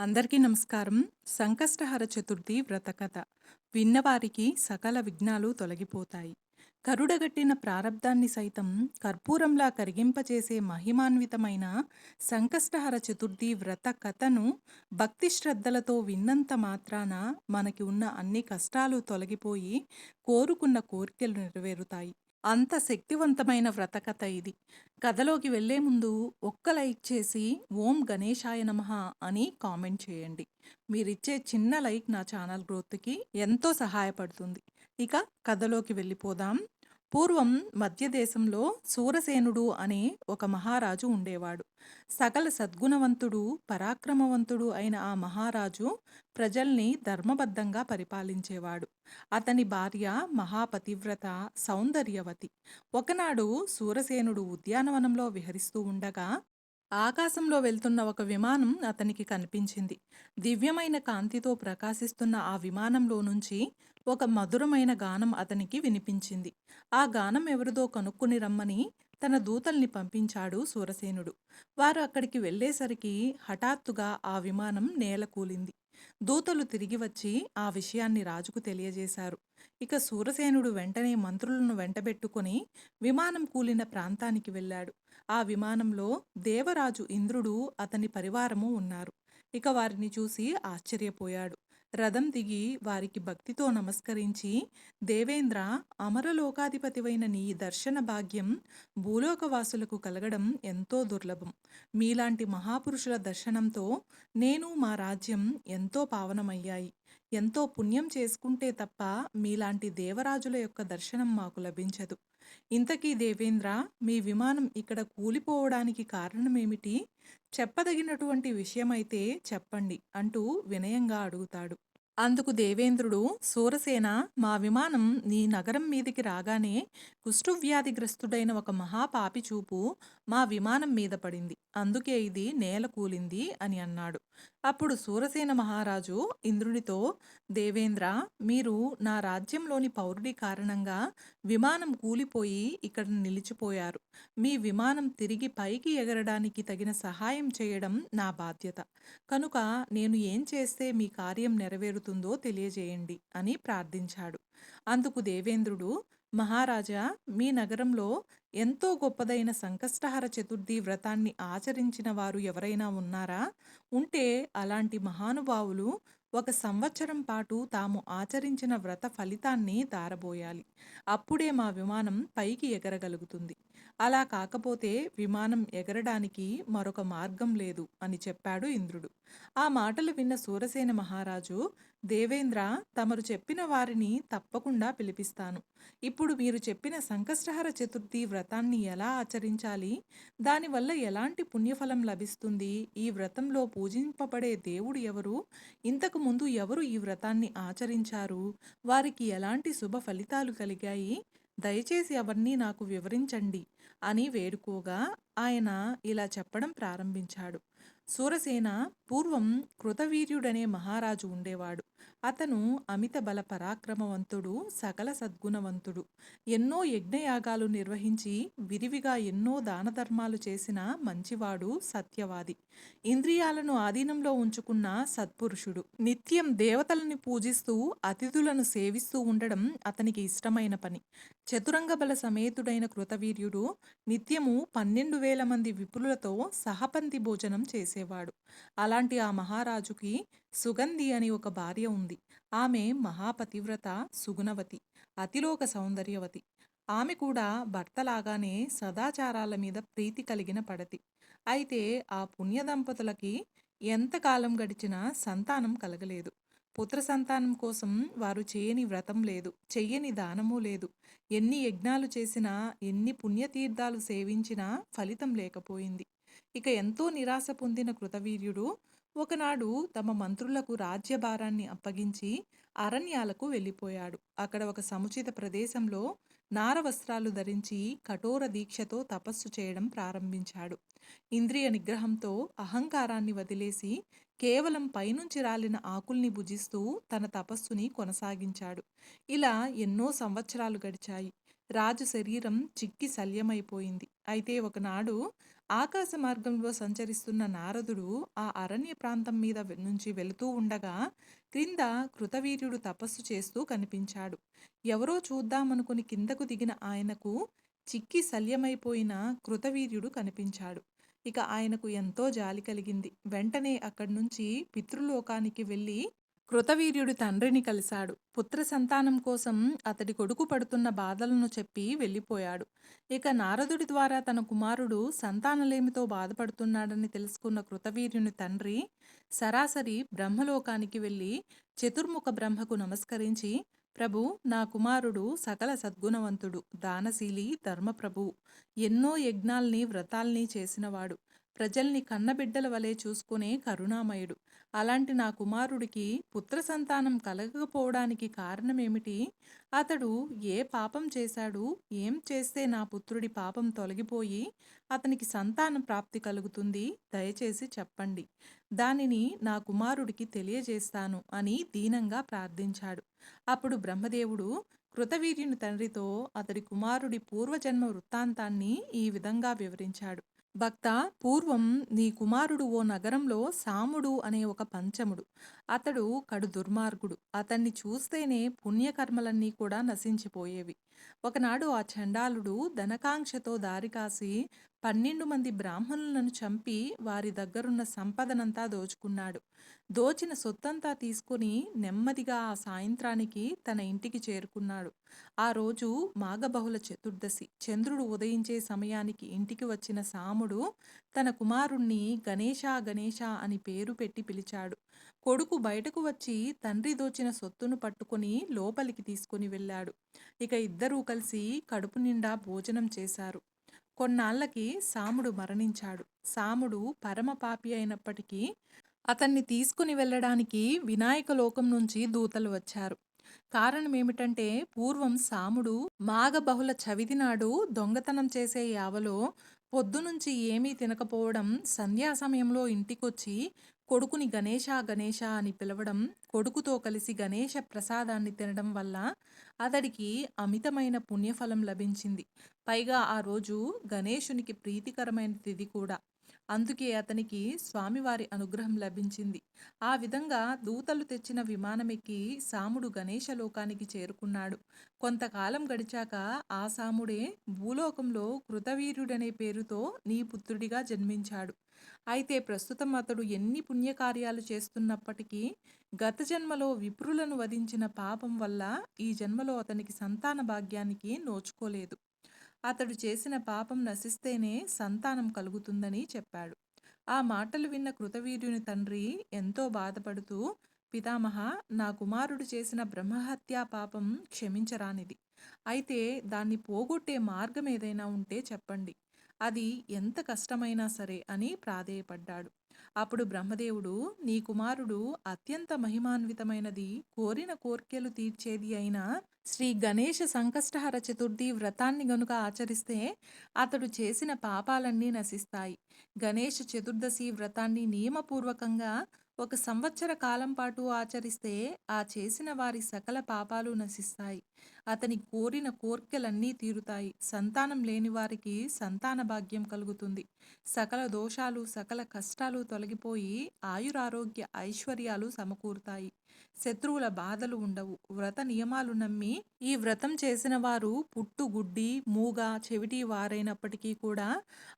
అందరికీ నమస్కారం. సంకష్టహర చతుర్థి వ్రతకథ విన్నవారికి సకల విఘ్నాలు తొలగిపోతాయి. కరుడగట్టిన ప్రారబ్ధాన్ని సైతం కర్పూరంలా కరిగింపచేసే మహిమాన్వితమైన సంకష్టహర చతుర్థి వ్రత కథను భక్తి శ్రద్ధలతో విన్నంత మాత్రాన మనకి ఉన్న అన్ని కష్టాలు తొలగిపోయి కోరుకున్న కోరికలు నెరవేరుతాయి. అంత శక్తివంతమైన వ్రతకథ ఇది. కథలోకి వెళ్ళే ముందు ఒక్క లైక్ చేసి ఓం గణేశాయ నమః అని కామెంట్ చేయండి. మీరిచ్చే చిన్న లైక్ నా ఛానల్ గ్రోత్‌కి ఎంతో సహాయపడుతుంది. ఇక కథలోకి వెళ్ళిపోదాం. పూర్వం మధ్యదేశంలో సూరసేనుడు అనే ఒక మహారాజు ఉండేవాడు. సకల సద్గుణవంతుడు, పరాక్రమవంతుడు అయిన ఆ మహారాజు ప్రజల్ని ధర్మబద్ధంగా పరిపాలించేవాడు. అతని భార్య మహాపతివ్రత, సౌందర్యవతి. ఒకనాడు సూరసేనుడు ఉద్యానవనంలో విహరిస్తూ ఉండగా ఆకాశంలో వెళ్తున్న ఒక విమానం అతనికి కనిపించింది. దివ్యమైన కాంతితో ప్రకాశిస్తున్న ఆ విమానంలో నుంచి ఒక మధురమైన గానం అతనికి వినిపించింది. ఆ గానం ఎవరిదో కనుక్కుని రమ్మని తన దూతల్ని పంపించాడు సూరసేనుడు. వారు అక్కడికి వెళ్ళేసరికి హఠాత్తుగా ఆ విమానం నేలకూలింది. దూతలు తిరిగి వచ్చి ఆ విషయాన్ని రాజుకు తెలియజేశారు. ఇక సూరసేనుడు వెంటనే మంత్రులను వెంటబెట్టుకొని విమానం కూలిన ప్రాంతానికి వెళ్ళాడు. ఆ విమానంలో దేవరాజు ఇంద్రుడు, అతని పరివారము ఉన్నారు. ఇక వారిని చూసి ఆశ్చర్యపోయాడు. రథం దిగి వారికి భక్తితో నమస్కరించి, దేవేంద్ర, అమరలోకాధిపతివైన నీ దర్శన భాగ్యం భూలోకవాసులకు కలగడం ఎంతో దుర్లభం. మీలాంటి మహాపురుషుల దర్శనంతో నేను, మా రాజ్యం ఎంతో పావనమయ్యాయి. ఎంతో పుణ్యం చేసుకుంటే తప్ప మీలాంటి దేవరాజుల యొక్క దర్శనం మాకు లభించదు. ఇంతకీ దేవేంద్ర, మీ విమానం ఇక్కడ కూలిపోవడానికి కారణమేమిటి? చెప్పదగినటువంటి విషయమైతే చెప్పండి అంటూ వినయంగా అడుగుతాడు. అందుకు దేవేంద్రుడు, సూరసేన, మా విమానం నీ నగరం మీదికి రాగానే కుష్ఠువ్యాధిగ్రస్తుడైన ఒక మహాపాపి చూపు మా విమానం మీద పడింది. అందుకే ఇది నేల కూలింది అని అన్నాడు. అప్పుడు సూరసేన మహారాజు ఇంద్రుడితో, దేవేంద్ర, మీరు నా రాజ్యంలోని పౌరుడి కారణంగా విమానం కూలిపోయి ఇక్కడ నిలిచిపోయారు. మీ విమానం తిరిగి పైకి ఎగరడానికి తగిన సహాయం చేయడం నా బాధ్యత. కనుక నేను ఏం చేస్తే మీ కార్యం నెరవేరుతుందో తెలియజేయండి అని ప్రార్థించాడు. అందుకు దేవేంద్రుడు, మహారాజా, మీ నగరంలో ఎంతో గొప్పదైన సంకష్టహర చతుర్థి వ్రతాన్ని ఆచరించిన వారు ఎవరైనా ఉన్నారా? ఉంటే అలాంటి మహానుభావులు 1 సంవత్సరం పాటు తాము ఆచరించిన వ్రత ఫలితాన్ని దారబోయాలి. అప్పుడే మా విమానం పైకి ఎగరగలుగుతుంది. అలా కాకపోతే విమానం ఎగరడానికి మరొక మార్గం లేదు అని చెప్పాడు ఇంద్రుడు. ఆ మాటలు విన్న సూరసేన మహారాజు, దేవేంద్ర, తమరు చెప్పిన వారిని తప్పకుండా పిలిపిస్తాను. ఇప్పుడు మీరు చెప్పిన సంకష్టహర చతుర్థి వ్రతాన్ని ఎలా ఆచరించాలి? దానివల్ల ఎలాంటి పుణ్యఫలం లభిస్తుంది? ఈ వ్రతంలో పూజింపబడే దేవుడు ఎవరు? ఇంతకు ముందు ఎవరు ఈ వ్రతాన్ని ఆచరించారు? వారికి ఎలాంటి శుభ ఫలితాలు కలిగాయి? దయచేసి అవన్నీ నాకు వివరించండి అని వేడుకోగా ఆయన ఇలా చెప్పడం ప్రారంభించాడు. సూరసేన, పూర్వం కృతవీర్యుడనే మహారాజు ఉండేవాడు. అతను అమిత బల పరాక్రమవంతుడు, సకల సద్గుణవంతుడు. ఎన్నో యజ్ఞయాగాలు నిర్వహించి విరివిగా ఎన్నో దాన ధర్మాలు చేసిన మంచివాడు, సత్యవాది. ఇంద్రియాలను ఆధీనంలో ఉంచుకున్న సత్పురుషుడు. నిత్యం దేవతలను పూజిస్తూ అతిథులను సేవిస్తూ ఉండడం అతనికి ఇష్టమైన పని. చతురంగ బల సమేతుడైన కృతవీర్యుడు నిత్యము 12,000 మంది విపులతో సహపంక్తి భోజనం చేసేవాడు. అలాంటి ఆ మహారాజుకి సుగంధి అని ఒక భార్య ఉంది. ఆమె మహాపతివ్రత, సుగుణవతి, అతిలోక సౌందర్యవతి. ఆమె కూడా భర్తలాగానే సదాచారాల మీద ప్రీతి కలిగిన పడతి. అయితే ఆ పుణ్య దంపతులకి ఎంతకాలం గడిచినా సంతానం కలగలేదు. పుత్ర సంతానం కోసం వారు చేయని వ్రతం లేదు, చెయ్యని దానము లేదు. ఎన్ని యజ్ఞాలు చేసినా, ఎన్ని పుణ్యతీర్థాలు సేవించినా ఫలితం లేకపోయింది. ఇక ఎంతో నిరాశ పొందిన కృతవీర్యుడు ఒకనాడు తమ మంత్రులకు రాజ్యభారాన్ని అప్పగించి అరణ్యాలకు వెళ్ళిపోయాడు. అక్కడ ఒక సముచిత ప్రదేశంలో నారవస్త్రాలు ధరించి కఠోర దీక్షతో తపస్సు చేయడం ప్రారంభించాడు. ఇంద్రియ నిగ్రహంతో అహంకారాన్ని వదిలేసి కేవలం పైనుంచి రాలిన ఆకుల్ని భుజిస్తూ తన తపస్సుని కొనసాగించాడు. ఇలా ఎన్నో సంవత్సరాలు గడిచాయి. రాజు శరీరం చిక్కి శల్యమైపోయింది. అయితే ఒకనాడు ఆకాశ మార్గంలో సంచరిస్తున్న నారదుడు ఆ అరణ్య ప్రాంతం మీద నుంచి వెళుతూ ఉండగా క్రింద కృతవీర్యుడు తపస్సు చేస్తూ కనిపించాడు. ఎవరో చూద్దామనుకుని కిందకు దిగిన ఆయనకు చిక్కి శల్యమైపోయిన కృతవీర్యుడు కనిపించాడు. ఇక ఆయనకు ఎంతో జాలి కలిగింది. వెంటనే అక్కడి నుంచి పితృలోకానికి వెళ్ళి కృతవీర్యుడి తండ్రిని కలిశాడు. పుత్ర సంతానం కోసం అతడి కొడుకు పడుతున్న బాధలను చెప్పి వెళ్ళిపోయాడు. ఇక నారదుడి ద్వారా తన కుమారుడు సంతానలేమితో బాధపడుతున్నాడని తెలుసుకున్న కృతవీర్యుని తండ్రి సరాసరి బ్రహ్మలోకానికి వెళ్ళి చతుర్ముఖ బ్రహ్మకు నమస్కరించి, ప్రభు, నా కుమారుడు సకల సద్గుణవంతుడు, దానశీలి, ధర్మప్రభు, ఎన్నో యజ్ఞాల్ని వ్రతాల్ని చేసినవాడు, ప్రజల్ని కన్నబిడ్డల వలె చూసుకునే కరుణామయుడు. అలాంటి నా కుమారుడికి పుత్ర సంతానం కలగకపోవడానికి కారణమేమిటి? అతడు ఏ పాపం చేశాడు? ఏం చేస్తే నా పుత్రుడి పాపం తొలగిపోయి అతనికి సంతాన ప్రాప్తి కలుగుతుంది? దయచేసి చెప్పండి. దానిని నా కుమారుడికి తెలియజేస్తాను అని దీనంగా ప్రార్థించాడు. అప్పుడు బ్రహ్మదేవుడు కృతవీర్యుని తండ్రితో అతడి కుమారుడి పూర్వజన్మ వృత్తాంతాన్ని ఈ విధంగా వివరించాడు. భక్త, పూర్వం నీ కుమారుడు ఓ నగరంలో సాముడు అనే ఒక పంచముడు. అతడు కడు దుర్మార్గుడు. అతన్ని చూస్తేనే పుణ్యకర్మలన్నీ కూడా నశించిపోయేవి. ఒకనాడు ఆ చండాలుడు ధనకాంక్షతో దారికాసి 12 మంది బ్రాహ్మణులను చంపి వారి దగ్గరున్న సంపదనంతా దోచుకున్నాడు. దోచిన సొత్తంతా తీసుకుని నెమ్మదిగా ఆ సాయంత్రానికి తన ఇంటికి చేరుకున్నాడు. ఆ రోజు మాఘబహుళ చతుర్దశి. చంద్రుడు ఉదయించే సమయానికి ఇంటికి వచ్చిన సాముడు తన కుమారుణ్ణి గణేశా గణేశా అని పేరు పెట్టి పిలిచాడు. కొడుకు బయటకు వచ్చి తండ్రి దోచిన సొత్తును పట్టుకొని లోపలికి తీసుకుని వెళ్ళాడు. ఇక ఇద్దరూ కలిసి కడుపు నిండా భోజనం చేశారు. కొన్నాళ్లకి సాముడు మరణించాడు. సాముడు పరమ పాపి అయినప్పటికీ అతన్ని తీసుకుని వెళ్ళడానికి వినాయక లోకం నుంచి దూతలు వచ్చారు. కారణమేమిటంటే, పూర్వం సాముడు మాఘ బహుళ చవితి నాడు దొంగతనం చేసే యావలో పొద్దునుంచి ఏమీ తినకపోవడం, సంధ్యా సమయంలో ఇంటికొచ్చి కొడుకుని గణేశా గణేశా అని పిలవడం, కొడుకుతో కలిసి గణేశ ప్రసాదాన్ని తినడం వల్ల అతడికి అమితమైన పుణ్యఫలం లభించింది. పైగా ఆ రోజు గణేశునికి ప్రీతికరమైన తిథి కూడా. అందుకే అతనికి స్వామివారి అనుగ్రహం లభించింది. ఆ విధంగా దూతలు తెచ్చిన విమానమెక్కి సాముడు గణేశ లోకానికి చేరుకున్నాడు. కొంతకాలం గడిచాక ఆ సాముడే భూలోకంలో కృతవీర్యుడనే పేరుతో నీ పుత్రుడిగా జన్మించాడు. అయితే ప్రస్తుతం అతడు ఎన్ని పుణ్యకార్యాలు చేస్తున్నప్పటికీ గత జన్మలో విప్రులను వధించిన పాపం వల్ల ఈ జన్మలో అతనికి సంతాన భాగ్యానికి నోచుకోలేదు. అతడు చేసిన పాపం నశిస్తేనే సంతానం కలుగుతుందని చెప్పాడు. ఆ మాటలు విన్న కృతవీర్యుని తండ్రి ఎంతో బాధపడుతూ, పితామహ, నా కుమారుడు చేసిన బ్రహ్మహత్యా పాపం క్షమించరానిది. అయితే దాన్ని పోగొట్టే మార్గం ఏదైనా ఉంటే చెప్పండి. అది ఎంత కష్టమైనా సరే అని ప్రాధేయపడ్డాడు. అప్పుడు బ్రహ్మదేవుడు, నీ కుమారుడు అత్యంత మహిమాన్వితమైనది, కోరిన కోర్కెలు తీర్చేది అయిన శ్రీ గణేశ సంకష్టహర చతుర్థి వ్రతాన్ని గనుక ఆచరిస్తే అతడు చేసిన పాపాలన్నీ నశిస్తాయి. గణేష చతుర్దశి వ్రతాన్ని నియమపూర్వకంగా 1 సంవత్సర కాలం పాటు ఆచరిస్తే ఆ చేసిన వారి సకల పాపాలు నశిస్తాయి. అతని కోరిన కోర్కెలన్నీ తీరుతాయి. సంతానం లేని వారికి సంతాన భాగ్యం కలుగుతుంది. సకల దోషాలు, సకల కష్టాలు తొలగిపోయి ఆయురారోగ్య ఐశ్వర్యాలు సమకూరుతాయి. శత్రువుల బాధలు ఉండవు. వ్రత నియమాలు నమ్మి ఈ వ్రతం చేసిన వారు పుట్టు గుడ్డి, మూగ, చెవిటి వారైనప్పటికీ కూడా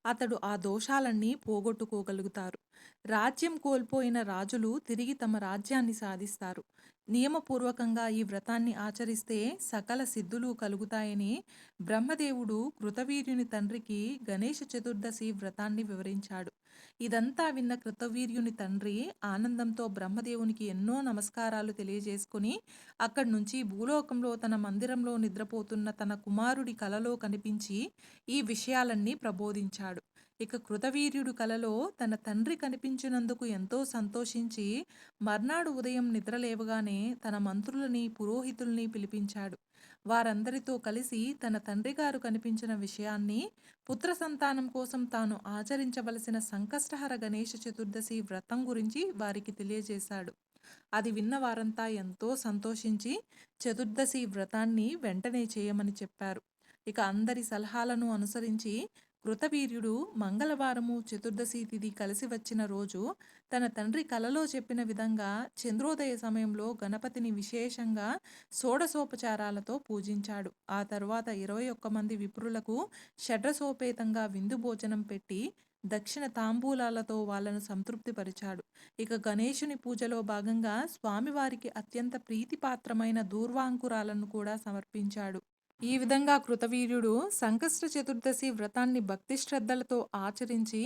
అతడు ఆ దోషాలన్నీ పోగొట్టుకోగలుగుతారు. రాజ్యం కోల్పోయిన రాజులు తిరిగి తమ రాజ్యాన్ని సాధిస్తారు. నియమపూర్వకంగా ఈ వ్రతాన్ని ఆచరిస్తే సకల సిద్ధులు కలుగుతాయని బ్రహ్మదేవుడు కృతవీర్యుని తండ్రికి గణేశ చతుర్దశి వ్రతాన్ని వివరించాడు. ఇదంతా విన్న కృతవీర్యుని తండ్రి ఆనందంతో బ్రహ్మదేవునికి ఎన్నో నమస్కారాలు తెలియజేసుకుని అక్కడి నుంచి భూలోకంలో తన మందిరంలో నిద్రపోతున్న తన కుమారుడి కలలో కనిపించి ఈ విషయాలన్నీ ప్రబోధించాడు. ఇక కృతవీర్యుడు కలలో తన తండ్రి కనిపించినందుకు ఎంతో సంతోషించి మర్నాడు ఉదయం నిద్రలేవగానే తన మంత్రులని, పురోహితుల్ని పిలిపించాడు. వారందరితో కలిసి తన తండ్రిగారు కనిపించిన విషయాన్ని, పుత్ర సంతానం కోసం తాను ఆచరించవలసిన సంకష్టహర గణేశ చతుర్దశి వ్రతం గురించి వారికి తెలియజేశాడు. అది విన్న వారంతా ఎంతో సంతోషించి చతుర్దశి వ్రతాన్ని వెంటనే చేయమని చెప్పారు. ఇక అందరి సలహాలను అనుసరించి కృతవీర్యుడు మంగళవారము చతుర్దశి తిథి కలిసి వచ్చిన రోజు తన తండ్రి కలలో చెప్పిన విధంగా చంద్రోదయ సమయంలో గణపతిని విశేషంగా షోడశోపచారాలతో పూజించాడు. ఆ తరువాత 21 మంది విప్రులకు షడ్రసోపేతంగా విందు భోజనం పెట్టి దక్షిణ తాంబూలాలతో వాళ్ళను సంతృప్తిపరిచాడు. ఇక గణేశుని పూజలో భాగంగా స్వామివారికి అత్యంత ప్రీతిపాత్రమైన దూర్వాంకురాలను కూడా సమర్పించాడు. ఈ విధంగా కృతవీర్యుడు సంకష్ట చతుర్దశి వ్రతాన్ని భక్తి శ్రద్ధలతో ఆచరించి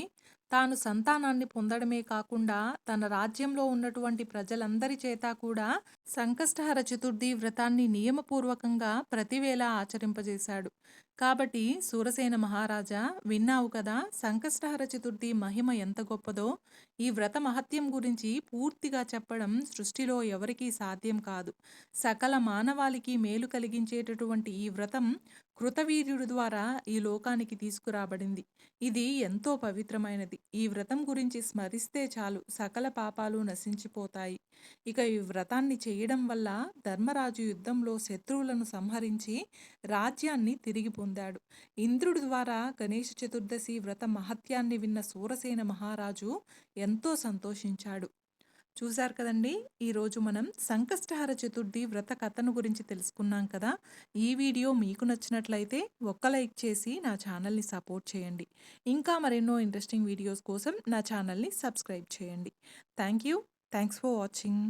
తాను సంతానాన్ని పొందడమే కాకుండా తన రాజ్యంలో ఉన్నటువంటి ప్రజలందరి చేత కూడా సంకష్టహర చతుర్థి వ్రతాన్ని నియమపూర్వకంగా ప్రతివేళ ఆచరింపజేశాడు. కాబట్టి సూరసేన మహారాజా, విన్నావు కదా సంకష్టహర చతుర్థి మహిమ ఎంత గొప్పదో. ఈ వ్రత మహత్యం గురించి పూర్తిగా చెప్పడం సృష్టిలో ఎవరికీ సాధ్యం కాదు. సకల మానవాళికి మేలు కలిగించేటటువంటి ఈ వ్రతం కృతవీర్యుడి ద్వారా ఈ లోకానికి తీసుకురాబడింది. ఇది ఎంతో పవిత్రమైనది. ఈ వ్రతం గురించి స్మరిస్తే చాలు సకల పాపాలు నశించిపోతాయి. ఇక ఈ వ్రతాన్ని చేయడం వల్ల ధర్మరాజు యుద్ధంలో శత్రువులను సంహరించి రాజ్యాన్ని తిరిగి పొందాడు. ఇంద్రుడి ద్వారా గణేష చతుర్దశి వ్రత మహత్యాన్ని విన్న సూరసేన మహారాజు ఎంతో సంతోషించాడు. చూశారు కదండి, ఈరోజు మనం సంకష్టహర చతుర్థి వ్రత కథను గురించి తెలుసుకున్నాం కదా. ఈ వీడియో మీకు నచ్చినట్లయితే ఒక్క లైక్ చేసి నా ఛానల్ని సపోర్ట్ చేయండి. ఇంకా మరెన్నో ఇంట్రెస్టింగ్ వీడియోస్ కోసం నా ఛానల్ని సబ్స్క్రైబ్ చేయండి. Thank you. Thanks for watching.